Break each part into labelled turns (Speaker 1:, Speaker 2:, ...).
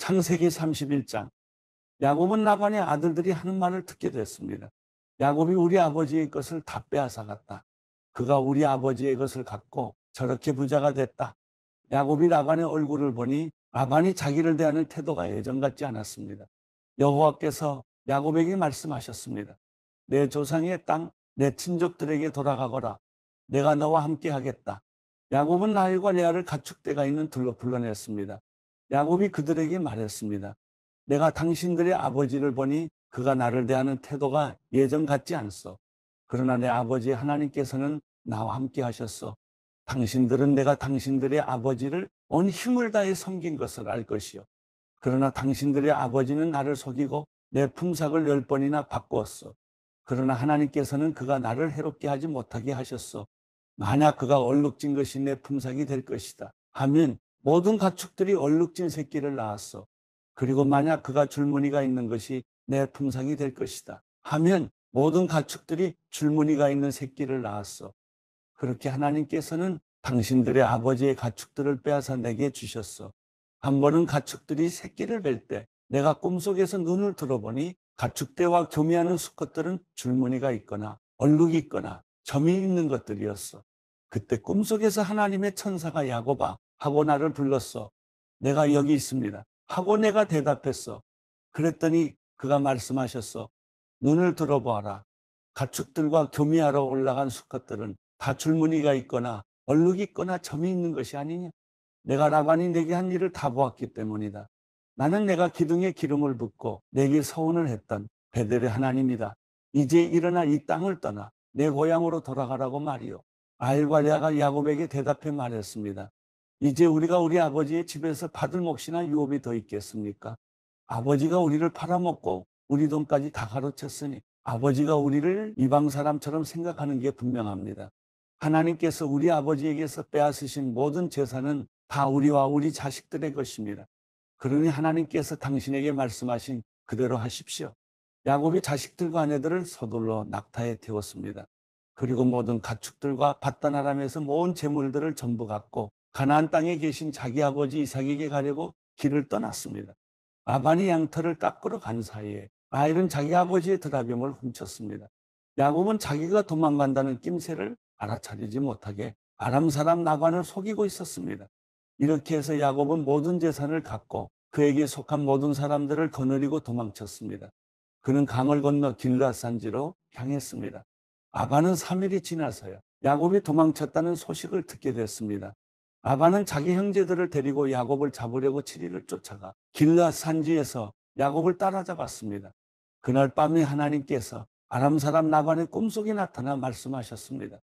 Speaker 1: 창세기 31장. 야곱은 라반의 아들들이 하는 말을 듣게 됐습니다. 야곱이 우리 아버지의 것을 다 빼앗아갔다. 그가 우리 아버지의 것을 갖고 저렇게 부자가 됐다. 야곱이 라반의 얼굴을 보니 라반이 자기를 대하는 태도가 예전 같지 않았습니다. 여호와께서 야곱에게 말씀하셨습니다. 내 조상의 땅, 내 친족들에게 돌아가거라. 내가 너와 함께 하겠다. 야곱은 라헬과 레아를 가축대가 있는 들로 불러냈습니다. 야곱이 그들에게 말했습니다. 내가 당신들의 아버지를 보니 그가 나를 대하는 태도가 예전 같지 않소. 그러나 내 아버지 하나님께서는 나와 함께 하셨소. 당신들은 내가 당신들의 아버지를 온 힘을 다해 섬긴 것을 알 것이요. 그러나 당신들의 아버지는 나를 속이고 내 품삯을 10번이나 바꾸었소. 그러나 하나님께서는 그가 나를 해롭게 하지 못하게 하셨소. 만약 그가 얼룩진 것이 내 품삯이 될 것이다 하면 모든 가축들이 얼룩진 새끼를 낳았소. 그리고 만약 그가 줄무늬가 있는 것이 내 품삯이 될 것이다 하면 모든 가축들이 줄무늬가 있는 새끼를 낳았소. 그렇게 하나님께서는 당신들의 아버지의 가축들을 빼앗아 내게 주셨소. 한 번은 가축들이 새끼를 뵐 때 내가 꿈속에서 눈을 들어보니 가축대와 교미하는 수컷들은 줄무늬가 있거나 얼룩이 있거나 점이 있는 것들이었어. 그때 꿈속에서 하나님의 천사가 야곱아 하고 나를 불렀어. 내가 여기 있습니다 하고 내가 대답했어. 그랬더니 그가 말씀하셨어. 눈을 들어보아라. 가축들과 교미하러 올라간 수컷들은 다 줄무늬가 있거나 얼룩이 있거나 점이 있는 것이 아니냐. 내가 라반이 내게 한 일을 다 보았기 때문이다. 나는 내가 기둥에 기름을 붓고 내게 서원을 했던 베델의 하나님이다. 이제 일어나 이 땅을 떠나 내 고향으로 돌아가라고 말이요. 라헬과 레아가 야곱에게 대답해 말했습니다. 이제 우리가 우리 아버지의 집에서 받을 몫이나 유업이 더 있겠습니까? 아버지가 우리를 팔아먹고 우리 돈까지 다 가로챘으니 아버지가 우리를 이방 사람처럼 생각하는 게 분명합니다. 하나님께서 우리 아버지에게서 빼앗으신 모든 재산은 다 우리와 우리 자식들의 것입니다. 그러니 하나님께서 당신에게 말씀하신 그대로 하십시오. 야곱이 자식들과 아내들을 서둘러 낙타에 태웠습니다. 그리고 모든 가축들과 밧단 아람에서 모은 재물들을 전부 갖고 가나안 땅에 계신 자기 아버지 이삭에게 가려고 길을 떠났습니다. 라반이 양털을 깎으러 간 사이에 라헬은 자기 아버지의 드라빔을 훔쳤습니다. 야곱은 자기가 도망간다는 낌새를 알아차리지 못하게 아람 사람 라반을 속이고 있었습니다. 이렇게 해서 야곱은 모든 재산을 갖고 그에게 속한 모든 사람들을 거느리고 도망쳤습니다. 그는 강을 건너 길앗 산지로 향했습니다. 라반은 3일이 지나서야 야곱이 도망쳤다는 소식을 듣게 됐습니다. 라반은 자기 형제들을 데리고 야곱을 잡으려고 7일을 쫓아가 길앗 산지에서 야곱을 따라잡았습니다. 그날 밤에 하나님께서 아람 사람 라반의 꿈속에 나타나 말씀하셨습니다.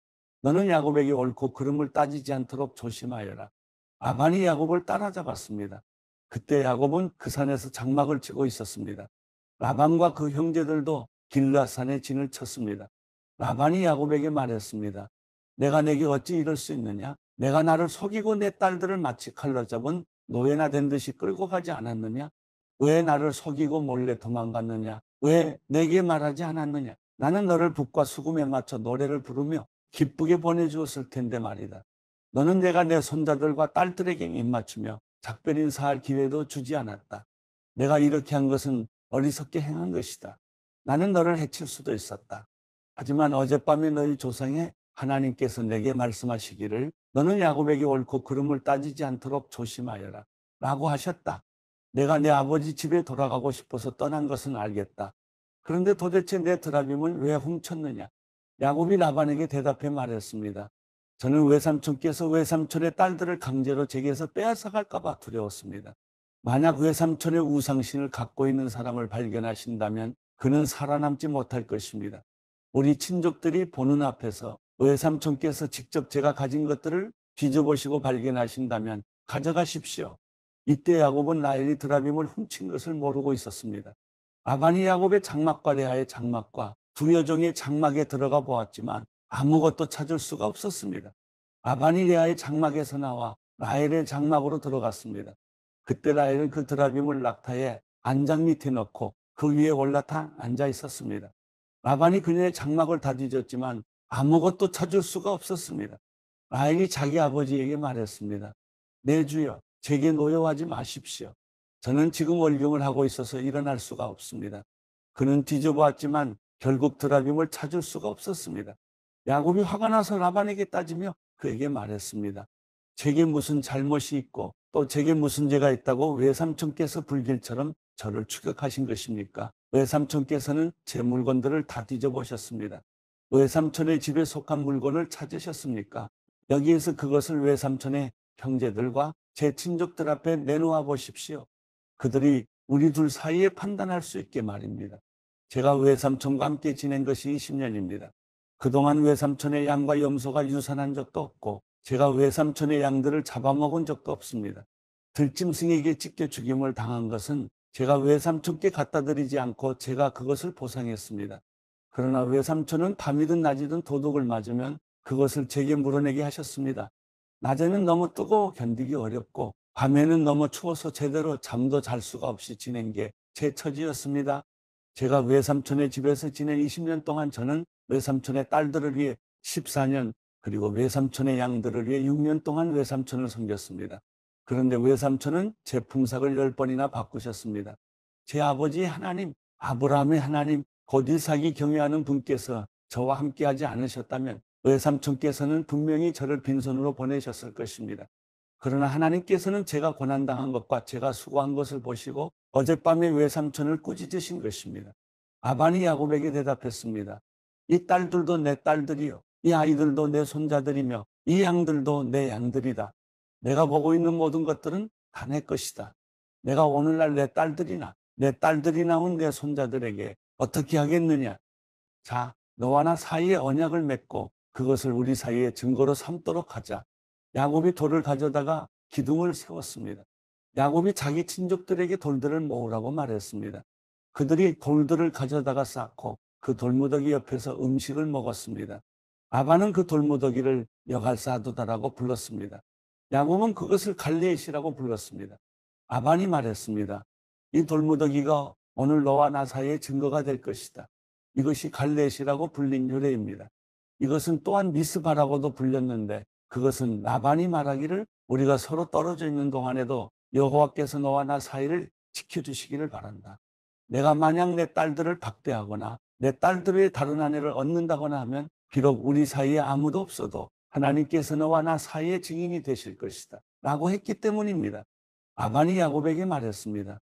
Speaker 1: 너는 야곱에게 옳고 그름을 따지지 않도록 조심하여라. 라반이 야곱을 따라잡았습니다. 그때 야곱은 그 산에서 장막을 치고 있었습니다. 라반과 그 형제들도 길앗 산에 진을 쳤습니다. 라반이 야곱에게 말했습니다. 내가 내게 어찌 이럴 수 있느냐? 내가 나를 속이고 내 딸들을 마치 칼로 잡은 노예나 된 듯이 끌고 가지 않았느냐? 왜 나를 속이고 몰래 도망갔느냐? 왜 내게 말하지 않았느냐? 나는 너를 붓과 수금에 맞춰 노래를 부르며 기쁘게 보내주었을 텐데 말이다. 너는 내가 내 손자들과 딸들에게 입맞추며 작별 인사할 기회도 주지 않았다. 내가 이렇게 한 것은 어리석게 행한 것이다. 나는 너를 해칠 수도 있었다. 하지만 어젯밤에 너희 조상의 하나님께서 내게 말씀하시기를 너는 야곱에게 옳고 그름을 따지지 않도록 조심하여라 라고 하셨다. 내가 내 아버지 집에 돌아가고 싶어서 떠난 것은 알겠다. 그런데 도대체 내 드라빔을 왜 훔쳤느냐? 야곱이 라반에게 대답해 말했습니다. 저는 외삼촌께서 외삼촌의 딸들을 강제로 제게서 빼앗아 갈까 봐 두려웠습니다. 만약 외삼촌의 우상신을 갖고 있는 사람을 발견하신다면 그는 살아남지 못할 것입니다. 우리 친족들이 보는 앞에서 외삼촌께서 직접 제가 가진 것들을 뒤져보시고 발견하신다면 가져가십시오. 이때 야곱은 라헬이 드라빔을 훔친 것을 모르고 있었습니다. 라반이 야곱의 장막과 레아의 장막과 두 여종의 장막에 들어가 보았지만 아무것도 찾을 수가 없었습니다. 라반이 레아의 장막에서 나와 라헬의 장막으로 들어갔습니다. 그때 라헬은 그 드라빔을 낙타에 안장 밑에 넣고 그 위에 올라타 앉아 있었습니다. 라반이 그녀의 장막을 다 뒤졌지만 아무것도 찾을 수가 없었습니다. 라헬이 자기 아버지에게 말했습니다. 내 주여, 제게 노여워하지 마십시오. 저는 지금 월경을 하고 있어서 일어날 수가 없습니다. 그는 뒤져보았지만 결국 드라빔을 찾을 수가 없었습니다. 야곱이 화가 나서 라반에게 따지며 그에게 말했습니다. 제게 무슨 잘못이 있고 또 제게 무슨 죄가 있다고 외삼촌께서 불길처럼 저를 추격하신 것입니까? 외삼촌께서는 제 물건들을 다 뒤져보셨습니다. 외삼촌의 집에 속한 물건을 찾으셨습니까? 여기에서 그것을 외삼촌의 형제들과 제 친족들 앞에 내놓아 보십시오. 그들이 우리 둘 사이에 판단할 수 있게 말입니다. 제가 외삼촌과 함께 지낸 것이 20년입니다. 그동안 외삼촌의 양과 염소가 유산한 적도 없고 제가 외삼촌의 양들을 잡아먹은 적도 없습니다. 들짐승에게 찢겨 죽임을 당한 것은 제가 외삼촌께 갖다 드리지 않고 제가 그것을 보상했습니다. 그러나 외삼촌은 밤이든 낮이든 도둑을 맞으면 그것을 제게 물어내게 하셨습니다. 낮에는 너무 뜨거워 견디기 어렵고 밤에는 너무 추워서 제대로 잠도 잘 수가 없이 지낸 게 제 처지였습니다. 제가 외삼촌의 집에서 지낸 20년 동안 저는 외삼촌의 딸들을 위해 14년, 그리고 외삼촌의 양들을 위해 6년 동안 외삼촌을 섬겼습니다. 그런데 외삼촌은 제 품삯을 10번이나 바꾸셨습니다. 제 아버지 하나님, 아브라함의 하나님, 곧 이삭이 경외하는 분께서 저와 함께하지 않으셨다면 외삼촌께서는 분명히 저를 빈손으로 보내셨을 것입니다. 그러나 하나님께서는 제가 고난당한 것과 제가 수고한 것을 보시고 어젯밤에 외삼촌을 꾸짖으신 것입니다. 라반이 야곱에게 대답했습니다. 이 딸들도 내 딸들이요, 이 아이들도 내 손자들이며 이 양들도 내 양들이다. 내가 보고 있는 모든 것들은 다 내 것이다. 내가 오늘날 내 딸들이 낳은 내 손자들에게 어떻게 하겠느냐. 자, 너와 나 사이에 언약을 맺고 그것을 우리 사이에 증거로 삼도록 하자. 야곱이 돌을 가져다가 기둥을 세웠습니다. 야곱이 자기 친족들에게 돌들을 모으라고 말했습니다. 그들이 돌들을 가져다가 쌓고 그 돌무더기 옆에서 음식을 먹었습니다. 라반은 그 돌무더기를 여갈사두다라고 불렀습니다. 야곱은 그것을 갈레앗이라고 불렀습니다. 라반이 말했습니다. 이 돌무더기가 오늘 너와 나 사이의 증거가 될 것이다. 이것이 갈레앗이라고 불린 유래입니다. 이것은 또한 미스바라고도 불렸는데 그것은 라반이 말하기를 우리가 서로 떨어져 있는 동안에도 여호와께서 너와 나 사이를 지켜주시기를 바란다. 내가 만약 내 딸들을 박대하거나 내 딸들의 다른 아내를 얻는다거나 하면 비록 우리 사이에 아무도 없어도 하나님께서 너와 나 사이의 증인이 되실 것이다 라고 했기 때문입니다. 라반이 야곱에게 말했습니다.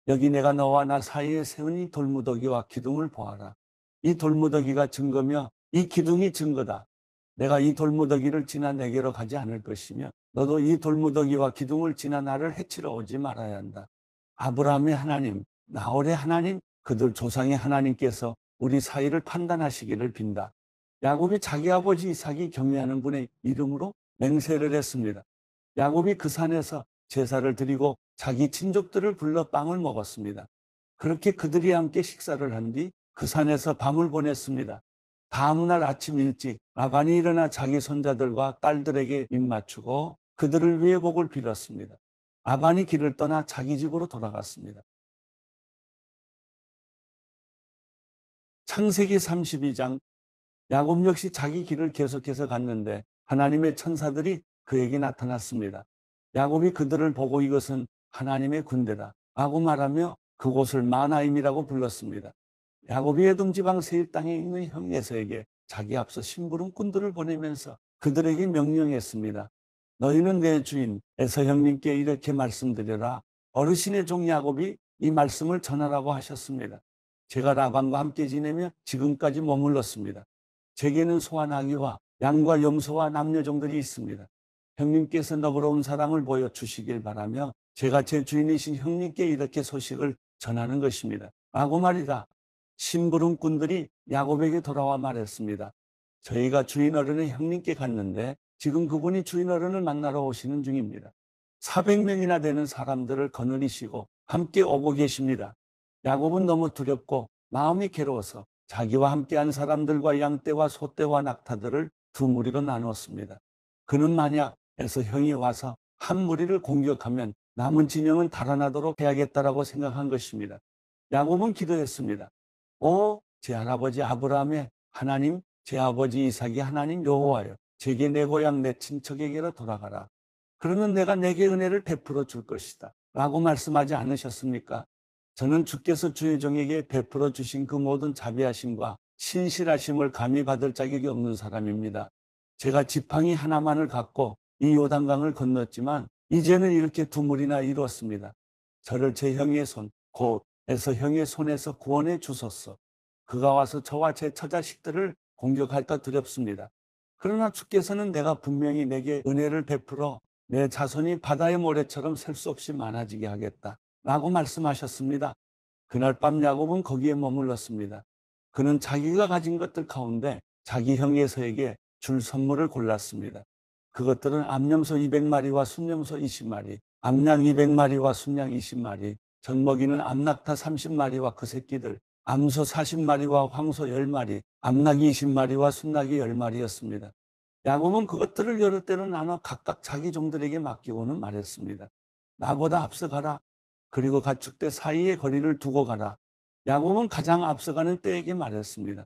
Speaker 1: 여기 내가 너와 나 사이에 세운 이 돌무더기와 기둥을 보아라. 이 돌무더기가 증거며 이 기둥이 증거다. 내가 이 돌무더기를 지나 내게로 가지 않을 것이며 너도 이 돌무더기와 기둥을 지나 나를 해치러 오지 말아야 한다. 아브라함의 하나님, 나홀의 하나님, 그들 조상의 하나님께서 우리 사이를 판단하시기를 빈다. 야곱이 자기 아버지 이삭이 경외하는 분의 이름으로 맹세를 했습니다. 야곱이 그 산에서 제사를 드리고 자기 친족들을 불러 빵을 먹었습니다. 그렇게 그들이 함께 식사를 한 뒤 그 산에서 밤을 보냈습니다. 다음날 아침 일찍 라반이 일어나 자기 손자들과 딸들에게 입맞추고 그들을 위해 복을 빌었습니다. 라반이 길을 떠나 자기 집으로 돌아갔습니다. 창세기 32장, 야곱 역시 자기 길을 계속해서 갔는데 하나님의 천사들이 그에게 나타났습니다. 야곱이 그들을 보고 이것은 하나님의 군대다 라고 말하며 그곳을 마나임이라고 불렀습니다. 야곱이 에돔 지방 세일 땅에 있는 형 에서에게 자기 앞서 심부름꾼들을 보내면서 그들에게 명령했습니다. 너희는 내 주인 에서 형님께 이렇게 말씀드려라. 어르신의 종 야곱이 이 말씀을 전하라고 하셨습니다. 제가 라반과 함께 지내며 지금까지 머물렀습니다. 제게는 소와 나귀와 양과 염소와 남녀종들이 있습니다. 형님께서 너그러운 사랑을 보여주시길 바라며 제가 제 주인이신 형님께 이렇게 소식을 전하는 것입니다. 라고 말이다. 심부름꾼들이 야곱에게 돌아와 말했습니다. 저희가 주인 어른의 형님께 갔는데 지금 그분이 주인 어른을 만나러 오시는 중입니다. 400명이나 되는 사람들을 거느리시고 함께 오고 계십니다. 야곱은 너무 두렵고 마음이 괴로워서 자기와 함께한 사람들과 양떼와 소떼와 낙타들을 두 무리로 나누었습니다. 그는 만약 에서 형이 와서 한 무리를 공격하면 남은 진영은 달아나도록 해야겠다라고 생각한 것입니다. 야곱은 기도했습니다. 오, 제 할아버지 아브라함의 하나님, 제 아버지 이삭의 하나님 여호와여, 제게 내 고향 내 친척에게로 돌아가라. 그러면 내가 내게 은혜를 베풀어 줄 것이다. 라고 말씀하지 않으셨습니까? 저는 주께서 주의 종에게 베풀어 주신 그 모든 자비하심과 신실하심을 감히 받을 자격이 없는 사람입니다. 제가 지팡이 하나만을 갖고 이 요단강을 건넜지만 이제는 이렇게 두 물이나 이루었습니다. 저를 제 형의 손, 곧 에서 형의 손에서 구원해 주소서. 그가 와서 저와 제 처자식들을 공격할까 두렵습니다. 그러나 주께서는 내가 분명히 내게 은혜를 베풀어 내 자손이 바다의 모래처럼 셀 수 없이 많아지게 하겠다 라고 말씀하셨습니다. 그날 밤 야곱은 거기에 머물렀습니다. 그는 자기가 가진 것들 가운데 자기 형 에서에게 줄 선물을 골랐습니다. 그것들은 암염소 200마리와 순염소 20마리, 암양 200마리와 순양 20마리, 젖먹이는 암낙타 30마리와 그 새끼들, 암소 40마리와 황소 10마리, 암낙이 20마리와 순낙이 10마리였습니다. 야곱은 그것들을 여러 때로 나눠 각각 자기 종들에게 맡기고는 말했습니다. 나보다 앞서가라. 그리고 가축대 사이에 거리를 두고 가라. 야곱은 가장 앞서가는 때에게 말했습니다.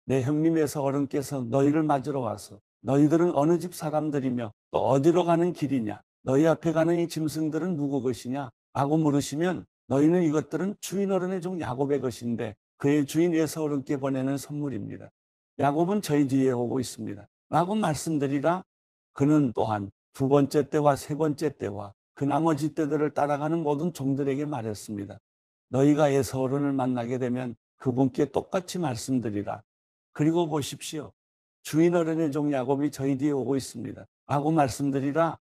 Speaker 1: 내 형님에서 어른께서 너희를 맞으러 와서 너희들은 어느 집 사람들이며 또 어디로 가는 길이냐? 너희 앞에 가는 이 짐승들은 누구 것이냐? 라고 물으시면 너희는 이것들은 주인 어른의 종 야곱의 것인데 그의 주인 에서 어른께 보내는 선물입니다. 야곱은 저희 뒤에 오고 있습니다. 라고 말씀드리라. 그는 또한 두 번째 때와 세 번째 때와 그 나머지 때들을 따라가는 모든 종들에게 말했습니다. 너희가 에서 어른을 만나게 되면 그분께 똑같이 말씀드리라. 그리고 보십시오. 주인 어른의 종 야곱이 저희 뒤에 오고 있습니다. 라고 말씀드리라.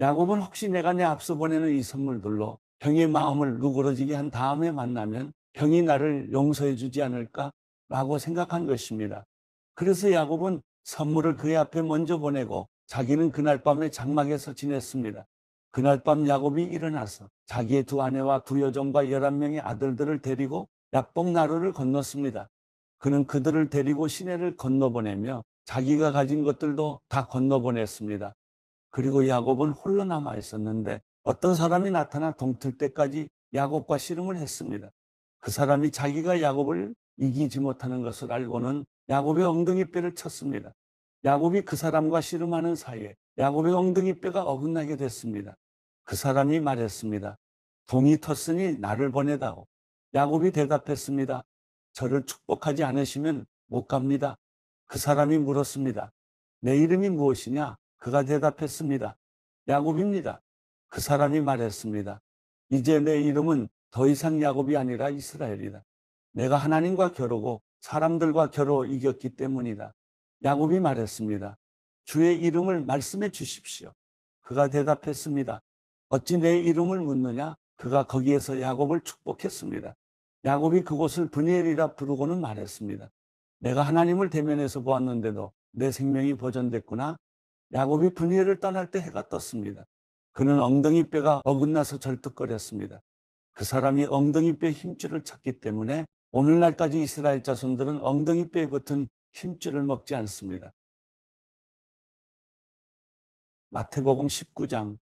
Speaker 1: 야곱은 혹시 내가 내 앞서 보내는 이 선물들로 형의 마음을 누그러지게 한 다음에 만나면 형이 나를 용서해 주지 않을까? 라고 생각한 것입니다. 그래서 야곱은 선물을 그의 앞에 먼저 보내고 자기는 그날 밤에 장막에서 지냈습니다. 그날 밤 야곱이 일어나서 자기의 두 아내와 두 여종과 11명의 아들들을 데리고 야복 나루를 건넜습니다. 그는 그들을 데리고 시내를 건너보내며 자기가 가진 것들도 다 건너보냈습니다. 그리고 야곱은 홀로 남아 있었는데 어떤 사람이 나타나 동틀 때까지 야곱과 씨름을 했습니다. 그 사람이 자기가 야곱을 이기지 못하는 것을 알고는 야곱의 엉덩이뼈를 쳤습니다. 야곱이 그 사람과 씨름하는 사이에 야곱의 엉덩이뼈가 어긋나게 됐습니다. 그 사람이 말했습니다. 동이 텄으니 나를 보내다오. 야곱이 대답했습니다. 저를 축복하지 않으시면 못 갑니다. 그 사람이 물었습니다. 내 이름이 무엇이냐? 그가 대답했습니다. 야곱입니다. 그 사람이 말했습니다. 이제 내 이름은 더 이상 야곱이 아니라 이스라엘이다. 내가 하나님과 겨루고 사람들과 겨루 이겼기 때문이다. 야곱이 말했습니다. 주의 이름을 말씀해 주십시오. 그가 대답했습니다. 어찌 내 이름을 묻느냐? 그가 거기에서 야곱을 축복했습니다. 야곱이 그곳을 브니엘이라 부르고는 말했습니다. 내가 하나님을 대면해서 보았는데도 내 생명이 보존됐구나. 야곱이 브니엘을 떠날 때 해가 떴습니다. 그는 엉덩이뼈가 어긋나서 절뚝거렸습니다. 그 사람이 엉덩이뼈 힘줄을 찾기 때문에 오늘날까지 이스라엘 자손들은 엉덩이뼈에 붙은 힘줄을 먹지 않습니다. 마태복음 19장.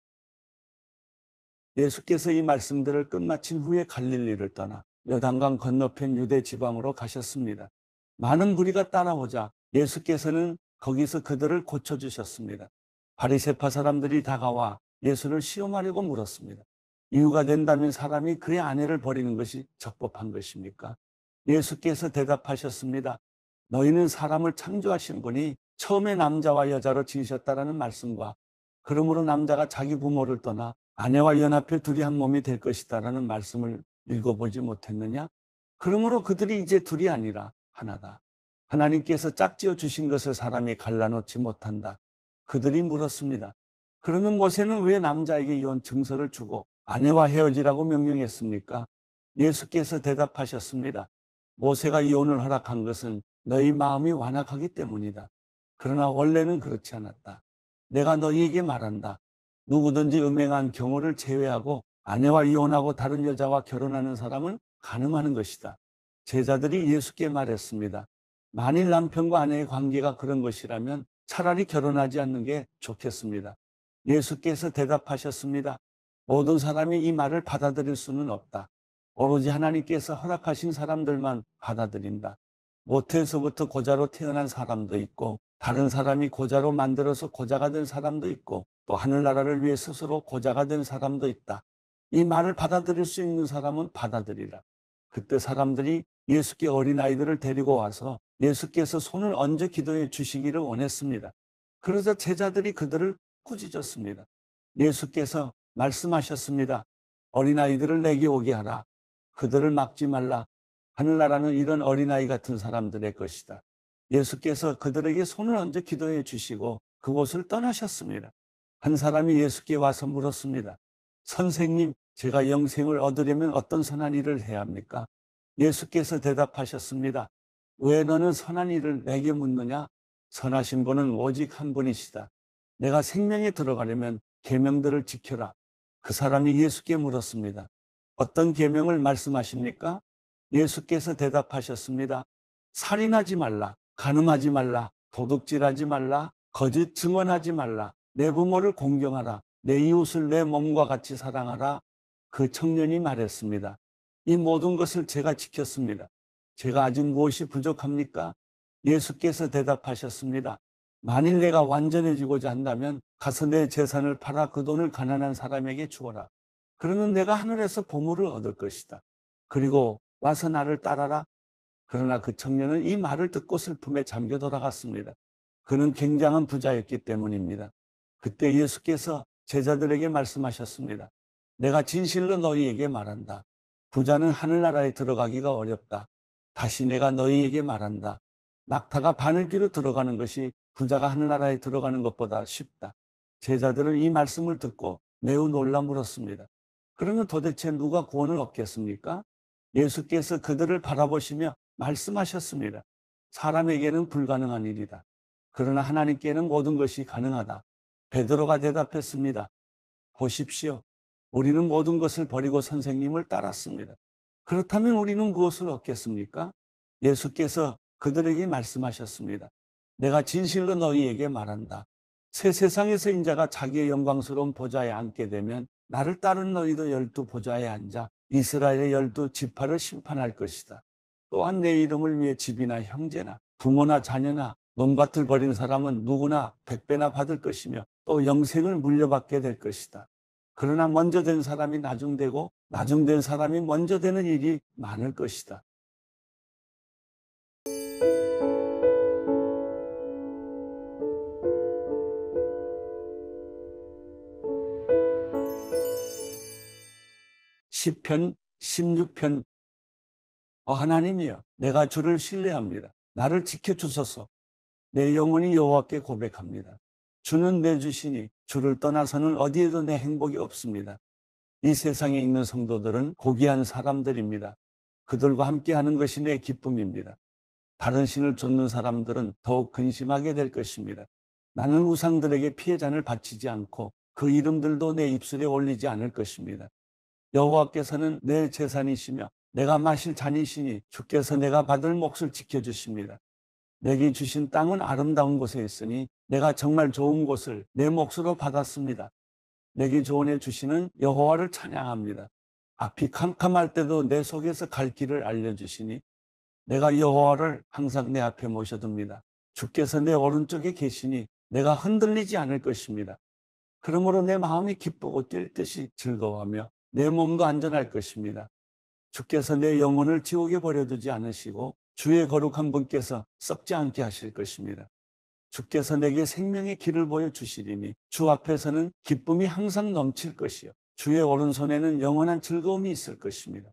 Speaker 1: 예수께서 이 말씀들을 끝마친 후에 갈릴리를 떠나 요단강 건너편 유대 지방으로 가셨습니다. 많은 무리가 따라오자 예수께서는 거기서 그들을 고쳐주셨습니다. 바리새파 사람들이 다가와 예수를 시험하려고 물었습니다. 이유가 된다면 사람이 그의 아내를 버리는 것이 적법한 것입니까? 예수께서 대답하셨습니다. 너희는 사람을 창조하신 분이 처음에 남자와 여자로 지으셨다라는 말씀과 그러므로 남자가 자기 부모를 떠나 아내와 연합해 둘이 한 몸이 될 것이다라는 말씀을 읽어보지 못했느냐? 그러므로 그들이 이제 둘이 아니라 하나다. 하나님께서 짝지어 주신 것을 사람이 갈라놓지 못한다. 그들이 물었습니다. 그러면 모세는 왜 남자에게 이혼 증서를 주고 아내와 헤어지라고 명령했습니까? 예수께서 대답하셨습니다. 모세가 이혼을 허락한 것은 너희 마음이 완악하기 때문이다. 그러나 원래는 그렇지 않았다. 내가 너희에게 말한다. 누구든지 음행한 경우를 제외하고 아내와 이혼하고 다른 여자와 결혼하는 사람은 간음하는 것이다. 제자들이 예수께 말했습니다. 만일 남편과 아내의 관계가 그런 것이라면 차라리 결혼하지 않는 게 좋겠습니다. 예수께서 대답하셨습니다. 모든 사람이 이 말을 받아들일 수는 없다. 오로지 하나님께서 허락하신 사람들만 받아들인다. 모태에서부터 고자로 태어난 사람도 있고 다른 사람이 고자로 만들어서 고자가 된 사람도 있고 또 하늘나라를 위해 스스로 고자가 된 사람도 있다. 이 말을 받아들일 수 있는 사람은 받아들이라. 그때 사람들이 예수께 어린아이들을 데리고 와서 예수께서 손을 얹어 기도해 주시기를 원했습니다. 그러자 제자들이 그들을 꾸짖었습니다. 예수께서 말씀하셨습니다. 어린아이들을 내게 오게 하라. 그들을 막지 말라. 하늘나라는 이런 어린아이 같은 사람들의 것이다. 예수께서 그들에게 손을 얹어 기도해 주시고 그곳을 떠나셨습니다. 한 사람이 예수께 와서 물었습니다. 선생님, 제가 영생을 얻으려면 어떤 선한 일을 해야 합니까? 예수께서 대답하셨습니다. 왜 너는 선한 일을 내게 묻느냐? 선하신 분은 오직 한 분이시다. 내가 생명에 들어가려면 계명들을 지켜라. 그 사람이 예수께 물었습니다. 어떤 계명을 말씀하십니까? 예수께서 대답하셨습니다. 살인하지 말라, 간음하지 말라, 도둑질하지 말라, 거짓 증언하지 말라, 내 부모를 공경하라, 내 이웃을 내 몸과 같이 사랑하라. 그 청년이 말했습니다. 이 모든 것을 제가 지켰습니다. 제가 아직 무엇이 부족합니까? 예수께서 대답하셨습니다. 만일 내가 완전해지고자 한다면 가서 내 재산을 팔아 그 돈을 가난한 사람에게 주어라. 그러면 내가 하늘에서 보물을 얻을 것이다. 그리고 와서 나를 따라라. 그러나 그 청년은 이 말을 듣고 슬픔에 잠겨 돌아갔습니다. 그는 굉장한 부자였기 때문입니다. 그때 예수께서 제자들에게 말씀하셨습니다. 내가 진실로 너희에게 말한다. 부자는 하늘나라에 들어가기가 어렵다. 다시 내가 너희에게 말한다. 낙타가 바늘귀로 들어가는 것이 부자가 하늘나라에 들어가는 것보다 쉽다. 제자들은 이 말씀을 듣고 매우 놀라 물었습니다. 그러면 도대체 누가 구원을 얻겠습니까? 예수께서 그들을 바라보시며 말씀하셨습니다. 사람에게는 불가능한 일이다. 그러나 하나님께는 모든 것이 가능하다. 베드로가 대답했습니다. 보십시오. 우리는 모든 것을 버리고 선생님을 따랐습니다. 그렇다면 우리는 무엇을 얻겠습니까? 예수께서 그들에게 말씀하셨습니다. 내가 진실로 너희에게 말한다. 새 세상에서 인자가 자기의 영광스러운 보좌에 앉게 되면 나를 따른 너희도 12 보좌에 앉아 이스라엘의 12 지파를 심판할 것이다. 또한 내 이름을 위해 집이나 형제나 부모나 자녀나 몸밭을 버린 사람은 누구나 100배나 받을 것이며 또 영생을 물려받게 될 것이다. 그러나 먼저 된 사람이 나중되고 나중된 사람이 먼저 되는 일이 많을 것이다. 시편 16편. 하나님이여, 내가 주를 신뢰합니다. 나를 지켜주소서. 내 영혼이 여호와께 고백합니다. 주는 내 주시니 주를 떠나서는 어디에도 내 행복이 없습니다. 이 세상에 있는 성도들은 고귀한 사람들입니다. 그들과 함께하는 것이 내 기쁨입니다. 다른 신을 좇는 사람들은 더욱 근심하게 될 것입니다. 나는 우상들에게 피해잔을 바치지 않고 그 이름들도 내 입술에 올리지 않을 것입니다. 여호와께서는 내 재산이시며 내가 마실 잔이시니 주께서 내가 받을 몫을 지켜주십니다. 내게 주신 땅은 아름다운 곳에 있으니 내가 정말 좋은 곳을 내 몫으로 받았습니다. 내게 조언해 주시는 여호와를 찬양합니다. 앞이 캄캄할 때도 내 속에서 갈 길을 알려주시니 내가 여호와를 항상 내 앞에 모셔둡니다. 주께서 내 오른쪽에 계시니 내가 흔들리지 않을 것입니다. 그러므로 내 마음이 기쁘고 뛸 듯이 즐거워하며 내 몸도 안전할 것입니다. 주께서 내 영혼을 지옥에 버려두지 않으시고 주의 거룩한 분께서 썩지 않게 하실 것입니다. 주께서 내게 생명의 길을 보여주시리니 주 앞에서는 기쁨이 항상 넘칠 것이요 주의 오른손에는 영원한 즐거움이 있을 것입니다.